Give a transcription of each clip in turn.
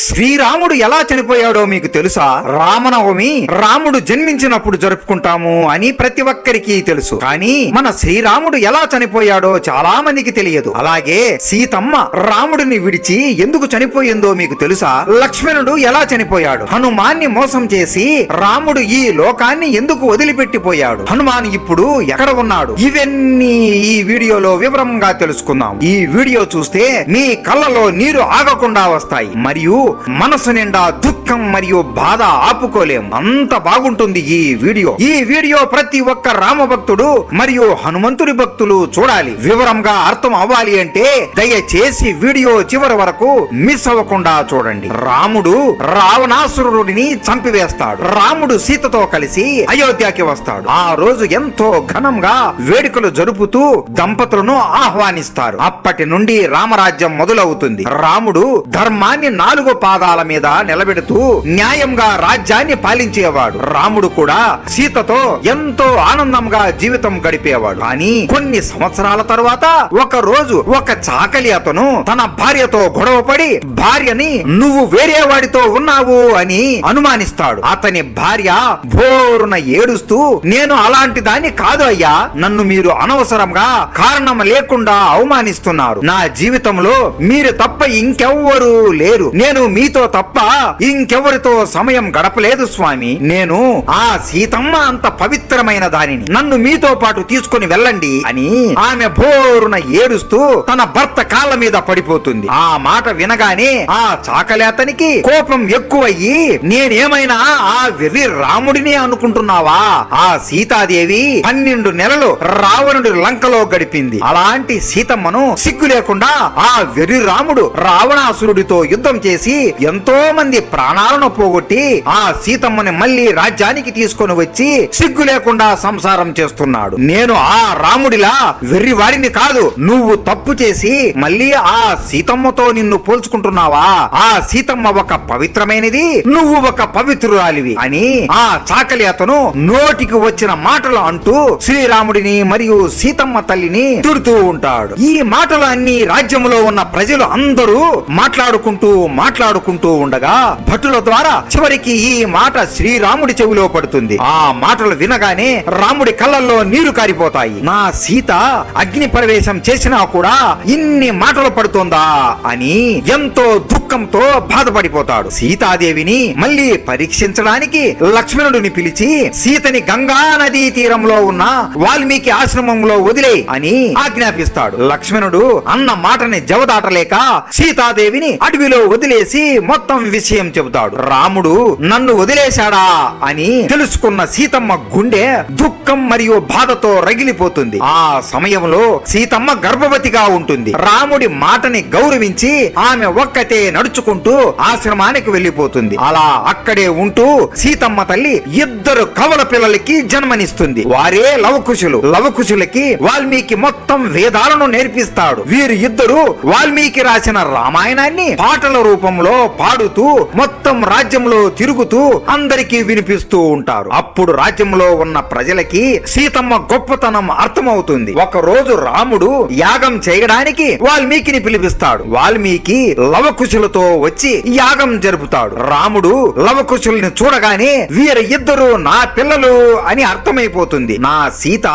శ్రీరాముడు ఎలా చనిపోయాడో మీకు తెలుసా? రామనవమి రాముడు జన్మించినప్పుడు జరుపుకుంటాము అని ప్రతి ఒక్కరికి తెలుసు. కానీ మన శ్రీరాముడు ఎలా చనిపోయాడో చాలా మందికి తెలియదు. అలాగే సీతమ్మ రాముడిని విడిచి ఎందుకు చనిపోయిందో మీకు తెలుసా? లక్ష్మణుడు ఎలా చనిపోయాడు? హనుమాన్ని మోసం చేసి రాముడు ఈ లోకాన్ని ఎందుకు వదిలిపెట్టిపోయాడు? హనుమాన్ ఇప్పుడు ఎక్కడ ఉన్నాడు? ఇవన్నీ ఈ వీడియోలో వివరంగా తెలుసుకుందాం. ఈ వీడియో చూస్తే మీ కళ్ళలో నీరు ఆగకుండా వస్తాయి మరియు మనసు నిండా దుఃఖం మరియు బాధ ఆపుకోలేం. అంత బాగుంటుంది ఈ వీడియో ప్రతి ఒక్క రామ భక్తుడు మరియు హనుమంతుడి భక్తులు చూడాలి. వివరంగా అర్థం అవ్వాలి అంటే దయచేసి వీడియో చివరి వరకు మిస్ అవ్వకుండా చూడండి. రాముడు రావణాసురుడిని చంపివేస్తాడు. రాముడు సీతతో కలిసి అయోధ్యకి వస్తాడు. ఆ రోజు ఎంతో ఘనంగా వేడుకలు జరుపుతూ దంపతులను ఆహ్వానిస్తారు. అప్పటి నుండి రామరాజ్యం మొదలవుతుంది. రాముడు ధర్మాన్ని 4 పాదాల మీద నిలబెడుతూ న్యాయంగా రాజ్యాన్ని పాలించేవాడు. రాముడు కూడా సీతతో ఎంతో ఆనందంగా జీవితం గడిపేవాడు. కానీ కొన్ని సంవత్సరాల తరువాత ఒక రోజు ఒక చాకలి అతను తన భార్యతో గొడవపడి భార్యని నువ్వు వేరే వాడితో ఉన్నావు అని అనుమానిస్తాడు. అతని భార్య బోరున ఏడుస్తూ నేను అలాంటి దాన్ని కాదు అయ్యా, నన్ను మీరు అనవసరంగా కారణం లేకుండా అవమానిస్తున్నారు. నా జీవితంలో మీరు తప్ప ఇంకెవ్వరూ లేరు. నేను మీతో తప్ప ఇంకెవరితో సమయం గడపలేదు స్వామి. నేను ఆ సీతమ్మ అంత పవిత్రమైన దానిని, నన్ను మీతో పాటు తీసుకుని వెళ్ళండి అని ఆమె బోరున ఏడుస్తూ తన భర్త కాళ్ళ మీద పడిపోతుంది. ఆ మాట వినగానే ఆ చాకలేతనికి కోపం ఎక్కువయ్యి నేనేమైనా ఆ వెర్రి రాముడిని అనుకుంటున్నావా? ఆ సీతాదేవి 12 నెలలు రావణుడి లంకలో గడిపింది. అలాంటి సీతమ్మను సిగ్గు లేకుండా ఆ వెర్రి రాముడు రావణాసురుడితో యుద్ధం చేసి ఎంతో మంది ప్రాణాలను పోగొట్టి ఆ సీతమ్మని మళ్ళీ రాజ్యానికి తీసుకొని వచ్చి సిగ్గు లేకుండా సంసారం చేస్తున్నాడు. నేను ఆ రాముడిలా వెర్రివాడిని కాదు. నువ్వు తప్పు చేసి మళ్ళీ ఆ సీతమ్మతో నిన్ను పోల్చుకుంటున్నావా? ఆ సీతమ్మ ఒక పవిత్రమైనది, నువ్వు ఒక పవిత్రురాలివి అని ఆ చాకలి అతను నోటికి వచ్చిన మాటలు అంటూ శ్రీరాముడిని మరియు సీతమ్మ తల్లిని తిడుతూ ఉంటాడు. ఈ మాటలు అన్ని రాజ్యంలో ఉన్న ప్రజలు అందరూ మాట్లాడుకుంటూ ఉండగా భటుల ద్వారా చివరికి ఈ మాట శ్రీరాముడి చెవిలో పడుతుంది. ఆ మాటలు వినగానే రాముడి కళ్ళల్లో నీరు కారిపోతాయి. నా సీత అగ్ని ప్రవేశం చేసినా కూడా ఇన్ని మాటలు పడుతుందా అని ఎంతో దుఃఖంతో బాధపడిపోతాడు. సీతాదేవిని మళ్ళీ పరీక్షించడానికి లక్ష్మణుడిని పిలిచి సీతని గంగా నదీ తీరంలో ఉన్న వాల్మీకి ఆశ్రమంలో వదిలే అని ఆజ్ఞాపిస్తాడు. లక్ష్మణుడు అన్న మాటని జవదాటలేక సీతాదేవిని అడవిలో వదిలేసి మొత్తం విషయం చెబుతాడు. రాముడు నన్ను వదిలేశాడా అని తెలుసుకున్న సీతమ్మ గుండె దుఃఖం మరియు బాధతో రగిలిపోతుంది. ఆ సమయంలో సీతమ్మ గర్భవతిగా ఉంటుంది. రాముడి మాటని గౌరవించి ఆమె ఒక్కతే నడుచుకుంటూ ఆశ్రమానికి వెళ్లిపోతుంది. అలా అక్కడే ఉంటూ సీతమ్మ తల్లి 2 కవల పిల్లలకి జన్మనిస్తుంది. వారే లవకుశులు. లవకుశులకి వాల్మీకి మొత్తం వేదాలను నేర్పిస్తాడు. వీరు ఇద్దరు వాల్మీకి రాసిన రామాయణాన్ని పాటల రూపంలో పాడుతూ మొత్తం రాజ్యంలో తిరుగుతూ అందరికీ వినిపిస్తూ ఉంటారు. అప్పుడు రాజ్యంలో ఉన్న ప్రజలకి సీతమ్మ గొప్పతనం అర్థమవుతుంది. ఒక రోజు రాముడు యాగం చేయడానికి వాల్మీకిని పిలిపిస్తాడు. వాల్మీకి లవకుశులతో వచ్చి యాగం జరుపుతాడు. రాముడు లవకుశుల్ని చూడగానే వీరు ఇద్దరు నా పిల్లలు అని అర్థమైపోతుంది. నా సీత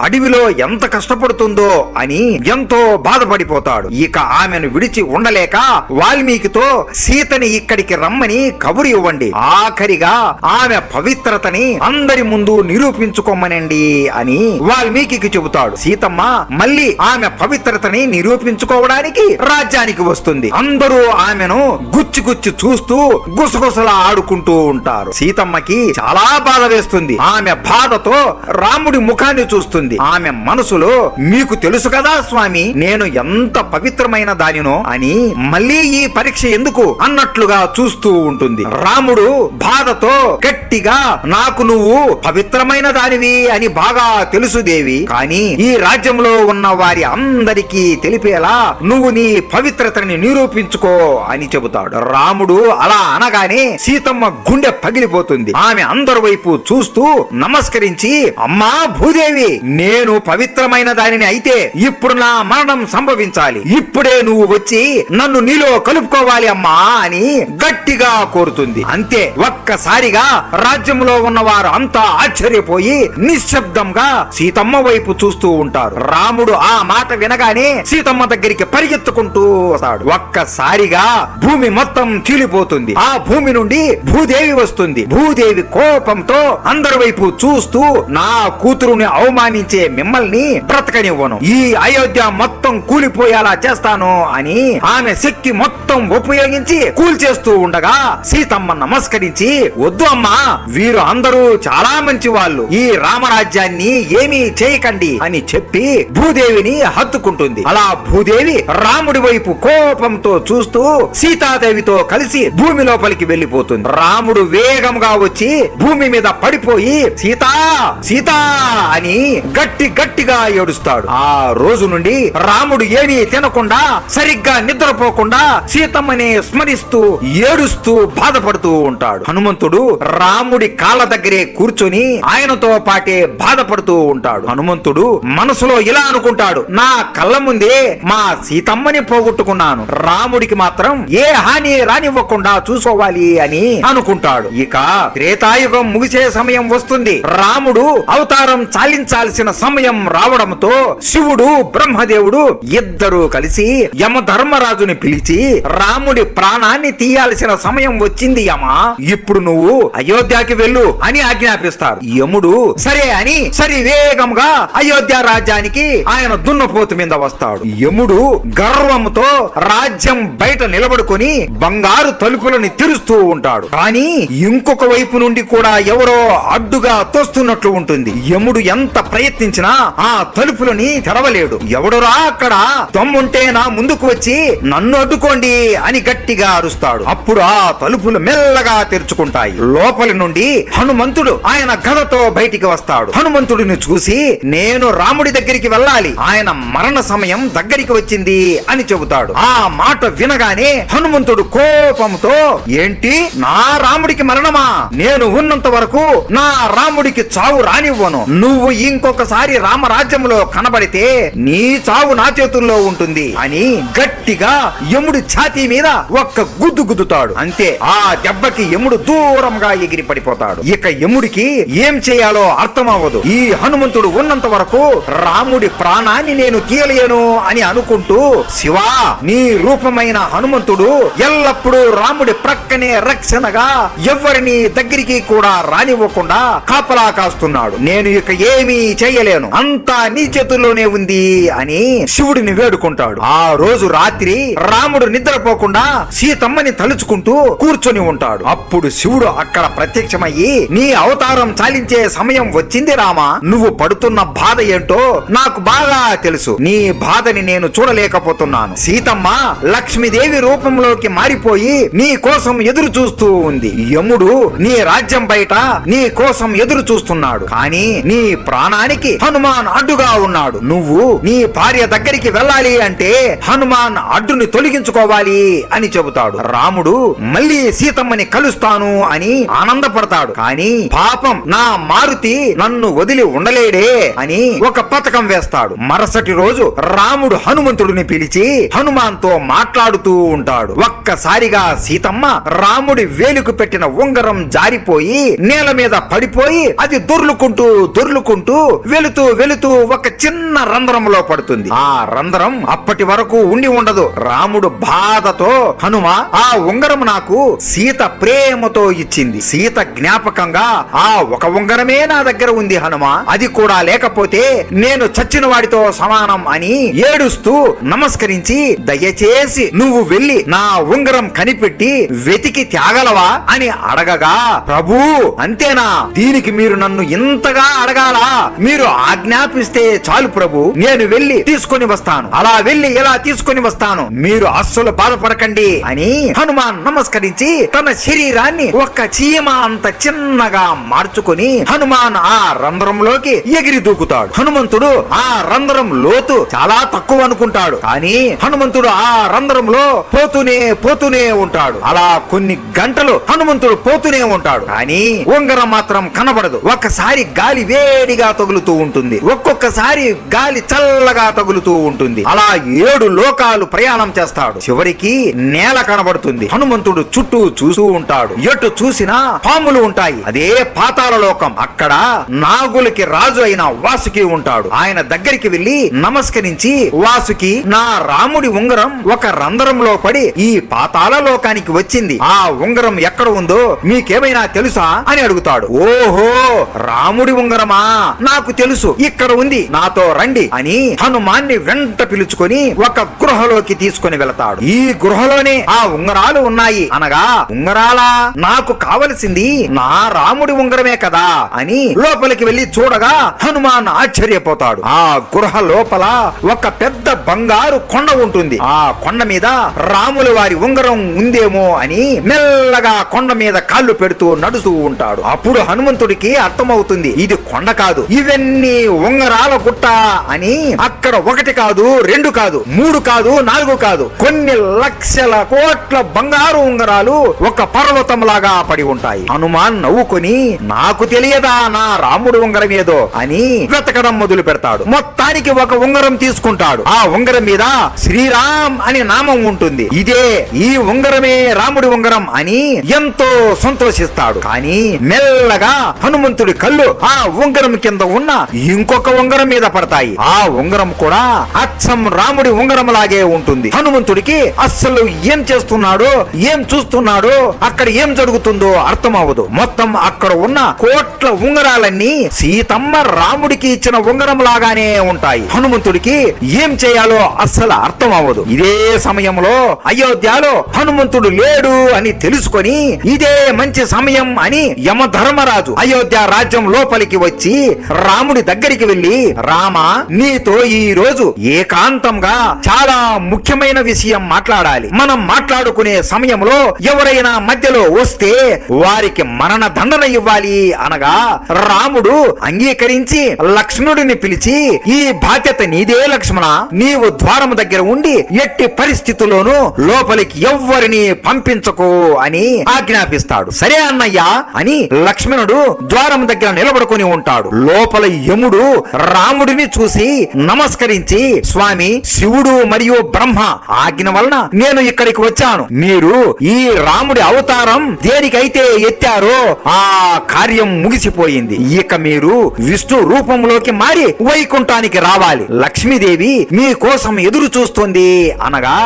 అడవిలో ఎంత కష్టపడుతుందో అని ఎంతో బాధపడిపోతాడు. ఇక ఆమెను విడిచి ఉండలేక వాల్మీకితో సీతని ఇక్కడికి రమ్మని కబురు ఇవ్వండి, ఆఖరిగా ఆమె పవిత్రతని అందరి ముందు నిరూపించుకోమనండి అని వాల్మీకి చెబుతాడు. సీతమ్మ మళ్ళీ ఆమె పవిత్రతని నిరూపించుకోవడానికి రాజ్యానికి వస్తుంది. అందరూ ఆమెను గుచ్చి చూస్తూ గుసగుసలా ఆడుకుంటూ ఉంటారు. సీతమ్మకి చాలా బాధ వేస్తుంది. ఆమె బాధతో రాముడి ముఖాన్ని చూస్తుంది. ఆమె మనసులో మీకు తెలుసు కదా స్వామి, నేను ఎంత పవిత్రమైన దానినో అని మళ్ళీ ఈ పరీక్ష ఎందుకు అన్నట్లుగా చూస్తూ ఉంటుంది. రాముడు బాధతో గట్టిగా నాకు నువ్వు పవిత్రమైన దానివి అని బాగా తెలుసు దేవి, కానీ ఈ రాజ్యంలో ఉన్న వారి అందరికీ తెలిపేలా నువ్వు నీ పవిత్రతని నిరూపించుకో అని చెబుతాడు. రాముడు అలా అనగానే సీతమ్మ గుండె పగిలిపోతుంది. ఆమె అందరి వైపు చూస్తూ నమస్కరించి అమ్మా భూదేవి, నేను పవిత్రమైన దానిని అయితే ఇప్పుడు నా మరణం సంభవించాలి. ఇప్పుడే నువ్వు వచ్చి నన్ను నీలో కలుపుకోవాలి అమ్మా అని గట్టిగా కోరుతుంది. అంతే, ఒక్కసారిగా రాజ్యంలో ఉన్నవారు అంతా ఆశ్చర్యపోయి నిశ్శబ్దంగా సీతమ్మ వైపు చూస్తూ ఉంటారు. రాముడు ఆ మాట వినగానే సీతమ్మ దగ్గరికి పరిగెత్తుకుంటూ వస్తాడు. ఒక్కసారిగా భూమి మొత్తం చీలిపోతుంది. ఆ భూమి నుండి భూదేవి వస్తుంది. భూదేవి కోపంతో అందరి వైపు చూస్తూ, నా కూతురుని అవమానించే మిమ్మల్ని బ్రతకనివ్వను, ఈ అయోధ్య మొత్తం కూలిపోయేలా చేస్తాను అని ఆమె శక్తి మొత్తం ఉపయోగించి కూల్చేస్తూ ఉండగా సీతమ్మ నమస్కరించి, వద్దు అమ్మా, వీరు అందరూ చాలా మంచి వాళ్ళు, ఈ రామరాజ్యాన్ని ఏమీ చేయకండి అని చెప్పి భూదేవిని హత్తుకుంటుంది. అలా భూదేవి రాముడి వైపు కోపంతో చూస్తూ సీతాదేవితో కలిసి భూమి లోపలికి వెళ్లిపోతుంది. రాముడు వేగంగా వచ్చి భూమి మీద పడిపోయి సీతా సీతా అని గట్టిగా ఏడుస్తాడు. ఆ రోజు నుండి రాముడు ఏమీ తినకుండా సరిగ్గా నిద్రపోకుండా సీతమ్మని స్మరిస్తూ ఏడుస్తూ బాధపడుతూ ఉంటాడు. హనుమంతుడు రాముడి కాళ్ళ దగ్గరే కూర్చొని ఆయనతో పాటే బాధపడుతూ ఉంటాడు. హనుమంతుడు మనసులో ఇలా అనుకుంటాడు, నా కళ్ళ ముందే మా సీతమ్మని పోగొట్టుకున్నాను, రాముడికి మాత్రం ఏ హాని రానివ్వకుండా చూసుకోవాలి అని అనుకుంటాడు. ఇక త్రేతాయుగం ముగిసే సమయం వస్తుంది. రాముడు అవతారం చాలించాల్సిన సమయం రావడంతో శివుడు బ్రహ్మదేవుడు ఇద్దరు కలిసి యమధర్మరాజుని పిలిచి, రాముడి ప్రాణాన్ని తీయాల్సిన సమయం వచ్చింది యమా, ఇప్పుడు నువ్వు అయోధ్యకి వెళ్ళు అని ఆజ్ఞాపిస్తారు. యముడు సరే అని వేగంగా అయోధ్య రాజ్యానికి ఆయన దున్నపోతు మీద వస్తాడు. యముడు గర్వంతో రాజ్యం బయట నిలబడుకొని బంగారు తలుపులని తెరుస్తూ ఉంటాడు. కానీ ఇంకొక వైపు నుండి కూడా ఎవరో అడ్డుగా తోస్తున్నట్లు ఉంటుంది. యముడు ఎంత ప్రయత్నించినా ఆ తలుపులని తెరవలేడు. ఎవడురా అక్కడ, దమ్ముంటే నా ముందుకు వచ్చి నన్ను అడ్డుకోండి అని గట్టిగా అరుస్తాడు. అప్పుడు ఆ తలుపులు మెల్లగా తెరుచుకుంటాయి. లోపలి నుండి హనుమంతుడు ఆయన గదతో బయటికి వస్తాడు. హనుమంతుడిని చూసి, నేను రాముడి దగ్గరికి వెళ్ళాలి, ఆయన మరణ సమయం దగ్గరికి వచ్చింది అని చెబుతాడు. ఆ మాట వినగానే హనుమంతుడు కోపంతో, ఏంటి నా రాముడికి మరణమా, నేను ఉన్నంత వరకు నా రాముడికి చావు రానివ్వను, నువ్వు ఇంకొకసారి రామరాజ్యంలో కనబడితే నీ చావు నా చేతుల్లో ఉంటుంది అని గట్టిగా యముడి ఛాతీ మీద ఒక్క గుద్దు గుద్దుతాడు. అంతే, ఆ దెబ్బకి యముడు దూరంగా ఎగిరి పడిపోతాడు. ఇక యముడికి ఏం చేయాలో అర్థమవ్వదు. ఈ హనుమంతుడు ఉన్నంత వరకు రాముడి ప్రాణాన్ని నేను తీయలేను అని అనుకుంటూ, శివా, నీ రూపమైన హనుమంతుడు ఎల్లప్పుడూ రాముడి ప్రక్కనే రక్షణగా ఎవరిని దగ్గరికి కూడా రానివ్వకుండా కాపలా కాస్తున్నాడు, నేను ఇక ఏమీ చేయలేను, అంతా నీ చేతుల్లోనే ఉంది అని శివుడిని వేడుకుంటాడు. ఆ రోజు రాత్రి రాముడు నిద్రపోకుండా సీతమ్మని తలుచుకుంటూ కూర్చొని ఉంటాడు. అప్పుడు శివుడు అక్కడ ప్రత్యక్షమయ్యి, నీ అవతారం చాలించే సమయం వచ్చింది రామా, నువ్వు పడుతున్న బాధ ఏంటో నాకు బాగా తెలుసు, నీ బాధని నేను చూడలేకపోతున్నాను. సీతమ్మ లక్ష్మీదేవి రూపంలోకి మారిపోయి నీ కోసం ఎదురు చూస్తూ ఉంది. యముడు నీ రాజ్యం బయట నీ కోసం ఎదురు చూస్తున్నాడు. కానీ నీ ప్రాణానికి హనుమాన్ అడ్డుగా ఉన్నాడు. నువ్వు నీ భార్య దగ్గరికి వెళ్ళాలి అంటే హనుమాన్ అడ్డుని తొలగించుకోవాలి అని చెబుతాడు. రాముడు మళ్ళీ సీతమ్మని కలుస్తాను అని ఆనందపడతాడు. కానీ పాపం నా మారుతి నన్ను వదిలి ఉండలేడే అని ఒక పథకం వేస్తాడు. మరుసటి రోజు రాముడు హనుమంతుడిని పిలిచి హనుమాన్తో మాట్లాడుతూ ఉంటాడు. ఒక్కసారిగా సీతమ్మ రాముడి వేలుకు పెట్టిన ఉంగరం జారిపోయి నేల మీద పడిపోయి అది దొర్లుకుంటూ వెళుతూ ఒక చిన్న రంధ్రంలో పడుతుంది. ఆ రంధ్రం అప్పటి వరకు ఉండి ఉండదు. రాముడు బాధతో, హనుమా, ఆ ఉంగరం నాకు సీత ప్రేమతో ఇచ్చింది, సీత జ్ఞాపకంగా ఆ ఒక ఉంగరమే నా దగ్గర ఉంది హనుమా, అది కూడా లేకపోతే నేను చచ్చిన వాడితో సమానం అని ఏడుస్తూ నమస్కరించి, దయచేసి నువ్వు వెళ్లి నా ఉంగరం కనిపెట్టి వెతికి త్యాగలవా అని అడగగా, ప్రభూ అంతేనా, దీనికి మీరు నన్ను ఇంతగా అడగాలా, మీరు ఆజ్ఞాపిస్తే చాలు ప్రభు, నేను వెళ్లి తీసుకొని వస్తాను, అలా వెళ్లి ఎలా తీసుకొని వస్తాను, మీరు అస్సలు బాధపడకండి అని హనుమాన్ నమస్కరించి తన శరీరాన్ని ఒక చీమ అంత చిన్నగా మార్చుకొని హనుమాన్ ఆ రంధ్రంలోకి ఎగిరి దూకుతాడు. హనుమంతుడు ఆ రంధ్రం లోతు చాలా తక్కువ అనుకుంటాడు. కానీ హనుమంతుడు ఆ రంధ్రంలో పోతూనే ఉంటాడు. అలా కొన్ని గంటలు హనుమంతుడు పోతూనే ఉంటాడు. కానీ ఉంగరం మాత్రం కనబడదు. ఒకసారి గాలి వేడిగా తగులుతూ ఉంటుంది, ఒక్కొక్కసారి గాలి చల్లగా తగులుతూ ఉంటుంది. అలా 7 లోకాలు ప్రయాణం చేస్తాడు. చివరికి నేల కనబడుతుంది. హనుమంతుడు చుట్టూ చూస్తూ ఉంటాడు. ఎటు చూసినా పాములు ఉంటాయి. అదే పాతాళ లోకం. అక్కడ నాగులకి రాజు అయిన వాసుకి ఉంటాడు. ఆయన దగ్గరికి వెళ్లి నమస్కరించి, వాసుకి, నా రాముడి ఉంగరం ఒక రంధ్రంలో పడి ఈ పాతాళ లోకానికి వచ్చింది. ఆ ఉంగరం ఎక్కడ ఉందో మీకేమైనా తెలుసా అని అడుగుతాడు. ఓహో, రాముడి ఉంగరమా, నాకు తెలుసు, ఇక్కడ ఉంది, నాతో రండి అని హనుమాన్ని వెంట పిలుచుకొని ఒక గృహలోకి తీసుకొని వెళతాడు. ఈ గృహలోనే ఆ ఉంగరాలు ఉన్నాయి. అనగా, ఉంగరాలా, నాకు కావలసింది నా రాముడి ఉంగరమే కదా అని లోపలికి వెళ్లి చూడగా హనుమాన్ ఆశ్చర్యపోతాడు. ఆ గృహ లోపల ఒక పెద్ద బంగారు కొండ ఉంటుంది. ఆ కొండ మీద రాముల వారి ఉంగరం ఉందేమో అని మెల్లగా కొండ మీద కాళ్ళు పెడుతూ నడుస్తూ ఉంటాడు. అప్పుడు హనుమంతుడికి అర్థమవుతుంది, ఇది కొండ కాదు, ఇవన్నీ ఉంగరాల గుట్ట అని. అక్కడ ఒకటి కాదు, రెండు కాదు, మూడు కాదు, నాలుగు కాదు, కొన్ని లక్షల కోట్ల బంగారు ఉంగరాలు ఒక పర్వతం లాగా పడి ఉంటాయి. హనుమాన్ నవ్వుకొని, నాకు తెలియదా నా రాముడు ఉంగరం ఏదో అని వెతకడం మొదలు పెడతాడు. మొత్తానికి ఒక ఉంగరం తీసుకుంటాడు. ఆ ఉంగరం మీద శ్రీరామ్ అని నామం ఉంటుంది. ఇదే, ఈ ఉంగరమే రాముడి ఉంగరం అని ఎంతో సంతోషిస్తాడు. కానీ మెల్లగా హనుమంతుడి కళ్ళు ఆ ఉంగరం కింద ఉన్న ఇంకొక ఉంగరం మీద పడతాయి. ఆ ఉంగరం కూడా అచ్చం రాముడి ఉంగరం లాగే ఉంటుంది. హనుమంతుడికి అస్సలు ఏం చేస్తున్నాడో, ఏం చూస్తున్నాడో, అక్కడ ఏం జరుగుతుందో అర్థం అవ్వదు. మొత్తం అక్కడ ఉన్న కోట్ల ఉంగరాలన్నీ సీతమ్మ రాముడికి ఇచ్చిన ఉంగరం లాగానే ఉంటాయి. హనుమంతుడికి ఏం చేయాలో అస్సలు అర్థం అవ్వదు. ఇదే సమయంలో అయోధ్యలో హనుమంతుడు లేడు అని తెలుసుకొని, ఇదే మంచి సమయం అని యమధర్మరాజు అయోధ్య రాజ్యం లోపలికి వచ్చి రాముడి దగ్గరికి వెళ్లి, రామా, నీతో ఈ రోజు ఏకాంతంగా చాలా ముఖ్యమైన విషయం మాట్లాడాలి. మనం మాట్లాడుకునే సమయంలో ఎవరైనా మధ్యలో వస్తే వారికి మరణ దండన ఇవ్వాలి అనగా, రాముడు అంగీకరించి లక్ష్మణుడిని పిలిచి, ఈ బాధ్యత నీదే లక్ష్మణ, నీవు ద్వారం దగ్గర ఉండి ఎట్టి పరిస్థితుల్లోనూ లోపలికి ఎవ్వరిని పంపించకు అని ఆజ్ఞాపిస్తాడు. సరే అన్నయ్య అని లక్ష్మణుడు ద్వారం దగ్గర నిలబడుకొని ఉంటాడు. లోపల యముడు రాముడిని చూసి నమస్కరించి, స్వామి, శివుడు మరియు బ్రహ్మ ఆజ్ఞ వలన నేను ఇక్కడికి వచ్చాను. మీరు ఈ రాముడి అవతారం దేనికైతే ఎత్తారో ఆ కార్యం ముగిసిపోయింది. ఇక మీరు విష్ణు రూపంలోకి మారి వైకుంఠానికి రావాలి. లక్ష్మీదేవి మీ కోసం ఎదురు చూస్తుంది అనగా,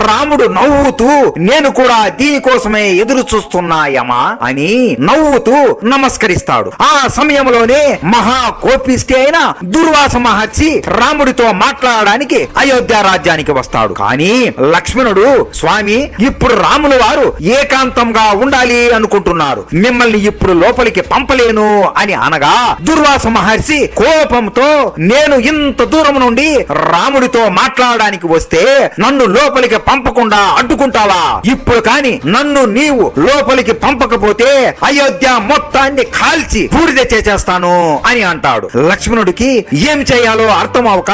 రాముడు నవ్వుతూ, నేను కూడా దీనికోసమే ఎదురు చూస్తున్నాయమా అని నవ్వుతూ నమస్కరిస్తాడు. ఆ సమయంలోనే మహా కోపిష్టి అయిన దుర్వాస మహర్షి రాముడితో మాట్లాడడానికి అయోధ్య రాజ్యానికి వస్తాడు. కానీ లక్ష్మణుడు, స్వామి, ఇప్పుడు రాముల వారు ఏకాంతంగా ఉండాలి అనుకుంటున్నారు, మిమ్మల్ని ఇప్పుడు లోపలికి పంపలేను అని అనగా, దుర్వాస మహర్షి కోపంతో, నేను ఇంత దూరం నుండి రాముడితో మాట్లాడడానికి వస్తే నన్ను లోపలికి పంపకుండా అడ్డుకుంటావా? ఇప్పుడు కాని నన్ను నీవు లోపలికి పంపకపోతే అయోధ్య మొత్తాన్ని కాల్చి బూడిద చేసేస్తాను అని అంటాడు. లక్ష్మణుడికి ఏం చేయాలో అర్థం అవక,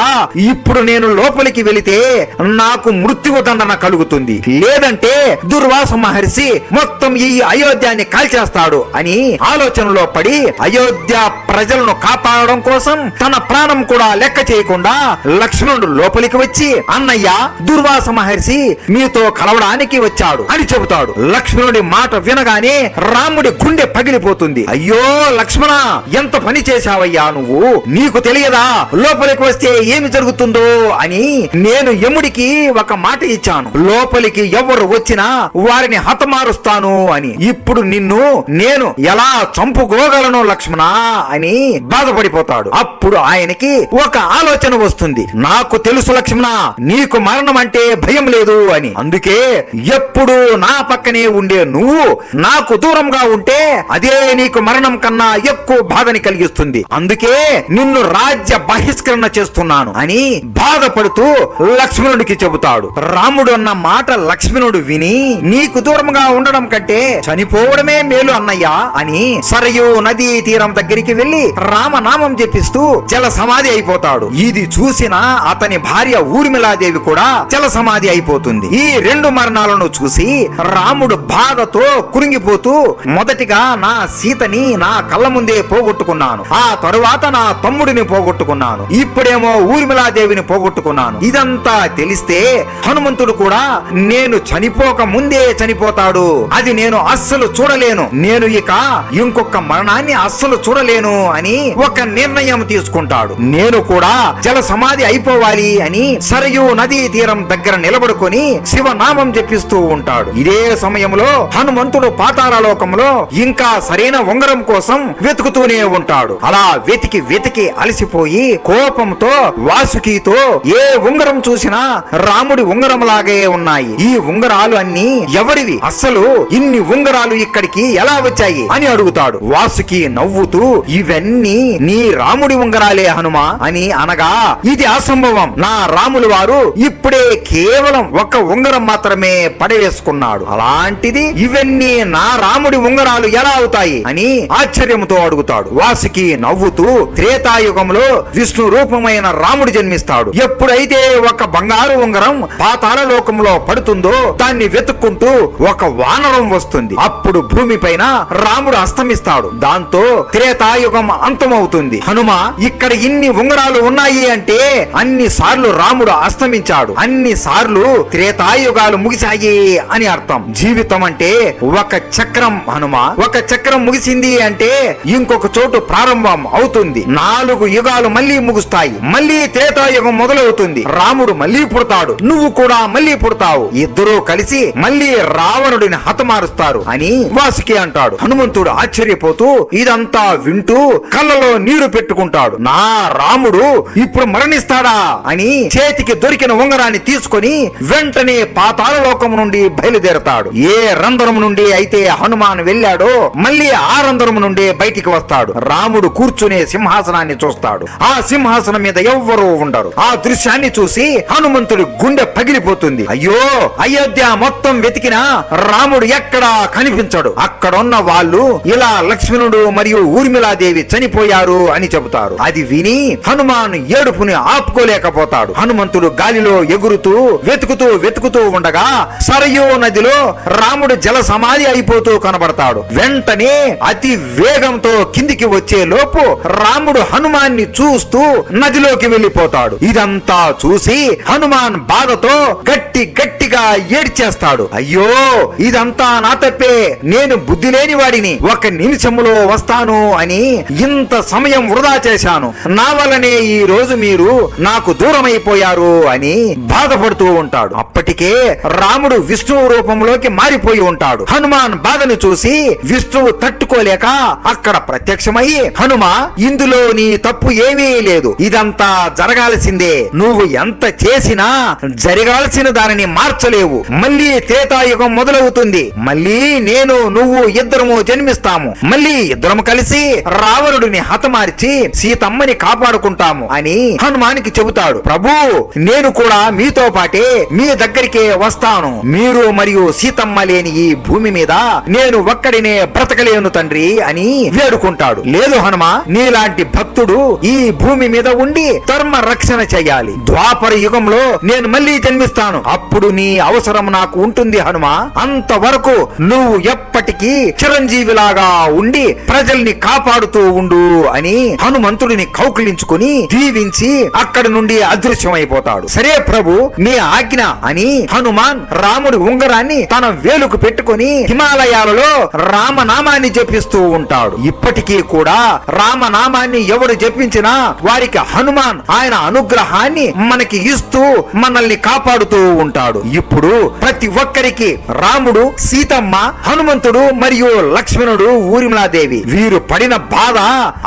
ఇప్పుడు నేను లోపలికి వెళితే నాకు మృత్యు దండన కలుగుతుంది, లేదంటే దుర్వాస మహర్షి మొత్తం ఈ అయోధ్యాన్ని కాల్చేస్తాడు అని ఆలోచనలో పడి, అయోధ్య ప్రజలను కాపాడడం కోసం తన ప్రాణం కూడా లెక్క చేయకుండా లక్ష్మణుడు లోపలికి వచ్చి, అన్నయ్య, దుర్వాస మహర్షి మీతో కలవడానికి వచ్చాడు అని చెబుతాడు. లక్ష్మణుడి మాట వినగానే రాముడి గుండె పగిలిపోతుంది. అయ్యో లక్ష్మణ, ఎంత పని చేశావయ్యా నువ్వు, నీకు తెలియదా లోపలికి వస్తే ఏమి జరుగుతుందో అని? నేను యముడికి ఒక మాట ఇచ్చాను, లోపలికి ఎవరు వచ్చినా వారిని హతమారుస్తాను అని. ఇప్పుడు నిన్ను నేను ఎలా చంపుకోగలను లక్ష్మణ అని బాధపడిపోతాడు. అప్పుడు ఆయనకి ఒక ఆలోచన వస్తుంది, నాకు తెలుసు లక్ష్మణ, నీకు మరణం అంటే భయం లేదు అని. అందుకే ఎప్పుడు నా పక్కనే ఉండే నువ్వు నాకు దూరంగా ఉంటే అదే నీకు మరణం కన్నా ఎక్కువ బాధని కలిగిస్తుంది. అందుకే నిన్ను రాజ్య బహిష్కరణ చేస్తున్నాను అని బాధపడుతూ లక్ష్మణుడికి చెబుతాడు. రాముడు అన్న మాట లక్ష్మణుడు విని, నీకు దూరంగా ఉండడం కంటే చనిపోవడమే మేలు అన్నయ్య అని సరయూ నదీ తీరం దగ్గరికి వెళ్లి రామనామం జపిస్తూ జల సమాధి అయిపోతాడు. ఇది చూసిన అతని భార్య ఊర్మిళాదేవి కూడా జల సమాధి అయిపోతుంది. ఈ రెండు మరణాలను చూసి రాముడు బాధతో కురింగిపోతూ, మొదటిగా నా సీతని నా కళ్ళ ముందే పోగొట్టుకున్నాను, ఆ తరువాత నా తమ్ముడిని పోగొట్టుకున్నాను, ఇప్పుడేమో ఊర్మిళాదేవిని పోగొట్టుకున్నాను. ఇదంతా తెలిస్తే హనుమంతుడు కూడా నేను చనిపోక ముందే చనిపోతాడు. అది నేను అస్సలు చూడలేను. నేను ఇక ఇంకొక మరణాన్ని అస్సలు చూడలేను అని ఒక నిర్ణయం తీసుకుంటాడు. నేను కూడా జల సమాధి అయిపోవాలి అని సరయూ నదీ తీరం దగ్గర నిలబడుకొని శివనామం జపిస్తూ ఉంటాడు. ఇదే సమయంలో హనుమంతుడు పాతాళలోకంలో ఇంకా సరైన ఉంగరం కోసం వెతుకుతూనే ఉంటాడు. అలా వెతికి వెతికి అలసిపోయి కోపంతో వాసుకితో ఏ ఉంగరం చూసినా రాముడి ఉంగరం లాగే ఉన్నాయి. ఈ ఉంగరాలు అన్ని ఎవరివి? అస్సలు ఇన్ని ఉంగరాలు ఇక్కడికి ఎలా వచ్చాయి అని అడుగుతాడు. వాసుకి నవ్వుతూ ఇవన్నీ నీ రాముడి ఉంగరాలే హనుమా అని అనగా, ఇది అసంభవం. నా రాములు వారు ఇప్పుడే కేవలం ఒక ఉంగరం మాత్రమే పడవేసుకున్నాడు. అలాంటిది ఇవన్నీ నా రాముడి ఉంగరాలు ఎలా అవుతాయి అని ఆశ్చర్యంతో అడుగుతాడు. వాసుకి నవ్వుతూ త్రేతాయుగంలో విష్ణు రూపమైన రాముడు జన్మిస్తాడు. ఎప్పుడైతే ఒక బంగారు ఉంగరం పాతాళ లోకంలో పడుతుందో దాన్ని వెతుక్కుంటూ ఒక వానరం వస్తుంది. అప్పుడు భూమి పైన రాముడు అస్తమిస్తాడు. దాంతో త్రేతాయుగం అంతమవుతుంది. హనుమ, ఇక్కడ ఇన్ని ఉంగరాలు ఉన్నాయి అంటే అన్ని సార్లు రాముడు అస్తమించాడు, అన్ని సార్లు త్రేతాయుగాలు ముగిశాయి అని అర్థం. జీవితం అంటే ఒక చక్రం హనుమ. ఒక చక్రం ముగిసింది అంటే ఇంకొక చోటు ప్రారంభం అవుతుంది. 4 యుగాలు మళ్ళీ ముగుస్తాయి. మళ్ళీ త్రేతాయుగం మొదలవుతుంది. రాముడు మళ్ళీ పుడతాడు, నువ్వు కూడా మళ్ళీ పుడతావు. ఇద్దరూ కలిసి మళ్ళీ రావణుడిని హతమారుస్తారు అని వాసుకి అంటాడు. హనుమంతుడు ఆశ్చర్యపోతూ ఇదంతా వింటూ కళ్ళలో నీరు పెట్టుకుంటాడు. నా రాముడు ఇప్పుడు మరణిస్తాడా అని చేతికి దొరికిన ఉంగరాన్ని తీసుకొని వెంటనే పాతాళ లోకం నుండి బయలుదేరతాడు. ఏ రంధ్రం నుండి అయితే హనుమాన్ వెళ్ళాడో మళ్ళీ ఆ రంధ్రం నుండి బయటికి వస్తాడు. రాముడు కూర్చునే సింహాసనాన్ని చూస్తాడు. ఆ సింహాసనం మీద ఎవ్వరూ ఉండరు. ఆ దృశ్యాన్ని చూసి హనుమంతుడి గుండె పగిలిపోతుంది. అయ్యో, అయోధ్య మొత్తం వెతికినా రాముడు ఎక్కడా కనిపించడు. అక్కడున్న వాళ్ళు ఇలా లక్ష్మణుడు మరియు ఊర్మిళాదేవి చనిపోయారు అని చెబుతారు. అది విని హనుమాన్ ఏడుపుని ఆపుకోలేకపోతాడు. హనుమంతుడు గాలిలో ఎగురుతూ వెతుకుతూ ఉండగా సరయూ నదిలో రాముడు జల సమాధి అయిపోతూ కనబడతాడు. వెంటనే అతి వేగంతో కిందికి వచ్చే లోపు రాముడు హనుమాన్ని చూస్తూ నదిలోకి వెళ్లిపోతాడు. ఇదంతా చూసి హనుమాన్ బాధతో గట్టిగా ఏడ్చేస్తాడు. అయ్యో, ఇదంతా నా తప్పే. నేను బుద్ధి లేని వాడిని. ఒక నిమిషంలో వస్తాను అని ఇంత సమయం వృధా చేశాను. నా వల్లనే ఈ రోజు మీరు నాకు దూరమైపోయారు అని బాధపడుతూ ఉంటాడు. అప్పటికే రాముడు విష్ణువు రూపంలోకి మారిపోయి ఉంటాడు. హనుమాన్ బాధను చూసి విష్ణువు తట్టుకోలేక అక్కడ ప్రత్యక్షమై, హనుమ, ఇందులో నీ తప్పు ఏమీ లేదు. ఇదంతా జరగాల్సిందే. నువ్వు ఎంత చేసినా జరగాల్సిన దానిని మార్చలేవు. మళ్ళీ త్రేతాయుగం మొదలవుతుంది. మళ్ళీ నేను నువ్వు ఇద్దరము జన్మిస్తాము. మళ్ళీ ఇద్దరము కలిసి రావణుడిని హతమార్చి సీతమ్మని కాపాడుకుంటాము అని హనుమానికి చెబుతాడు. ప్రభు, నేను కూడా మీతో పాటే మీ దగ్గరికే వస్తాను. మీరు మరియు సీతమ్మ లేని ఈ భూమి మీద నేను ఒక్కడినే బ్రతకలేను తండ్రి అని వేడుకుంటాడు. లేదు హనుమ, నీలాంటి భక్తుడు ఈ భూమి మీద ఉండి ధర్మ రక్షణ చెయ్యాలి. ద్వాపర యుగంలో నేను మళ్ళీ జన్మిస్తాను. అప్పుడు నీ అవసరం నాకు ఉంటుంది హనుమ. అంతవరకు నువ్వు ఎప్పటికీ చిరంజీవిలాగా ఉండి ప్రజల్ని కాపాడుతూ ఉండు అని హనుమంతుడిని కౌకిలించుకుని దీవించి అక్కడి నుండి అదృశ్యమైపోతాడు. సరే ప్రభు, నీ ఆజ్ఞ అని హనుమాన్ రాముడి ఉంగరాన్ని తన వేలుకు పెట్టుకుని హిమాలయాలలో రామనామాన్ని జపిస్తూ ఉంటాడు. ఇప్పటికీ కూడా రామనామాన్ని ఎవరు జపించినా వారికి హనుమాన్ ఆయన అనుగ్రహాన్ని మనకి ఇస్తూ మనల్ని కాపాడుతూ ఉంటాడు. ఇప్పుడు ప్రతి ఒక్కరికి రాముడు, సీతమ్మ, హనుమంతుడు మరియు లక్ష్మణుడు, ఊర్మిళాదేవి వీరు పడిన బాధ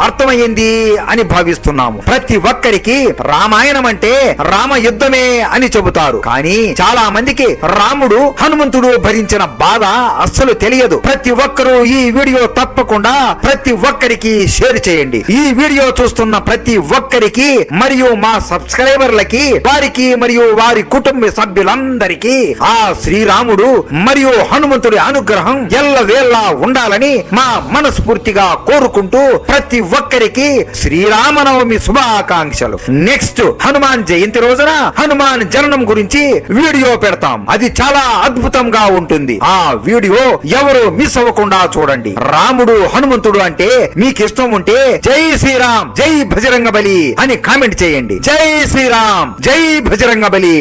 అర్థమైంది అని భావిస్తున్నాము. ప్రతి ఒక్కరికి రామాయణం అంటే రామ యుద్ధమే అని చెబుతారు. కానీ చాలా మందికి రాముడు, హనుమంతుడు భరించిన బాధ అస్సలు తెలియదు. ప్రతి ఒక్కరూ ఈ వీడియో తప్పకుండా ప్రతి ఒక్కరికి షేర్ చేయండి. ఈ వీడియో చూస్తున్న ప్రతి ఒక్కరికి మరియు మా సబ్స్క్రైబర్లకి, వారికి మరియు వారి కుటుంబ సభ్యులందరికీ ఆ శ్రీరాముడు మరియు హనుమంతుడి అనుగ్రహం ఎల్లవేళలా ఉండాలని మా మనస్ఫూర్తిగా కోరుకుంటూ ప్రతి ఒక్కరికి శ్రీరామనవమి శుభాకాంక్షలు. నెక్స్ట్ హనుమాన్ జయంతి రోజున హనుమాన్ జననం గురించి వీడియో పెడతాం. అది చాలా అద్భుతంగా ఉంటుంది. ఆ వీడియో ఎవరు మిస్ అవ్వకుండా చూడండి. రాముడు, హనుమంతుడు అంటే మీకు ఇష్టం ఉంటే జై శ్రీరామ్, జై బజరంగబలి అని కామెంట్ చేయండి. జై శ్రీరామ్, జై బజరంగబలి.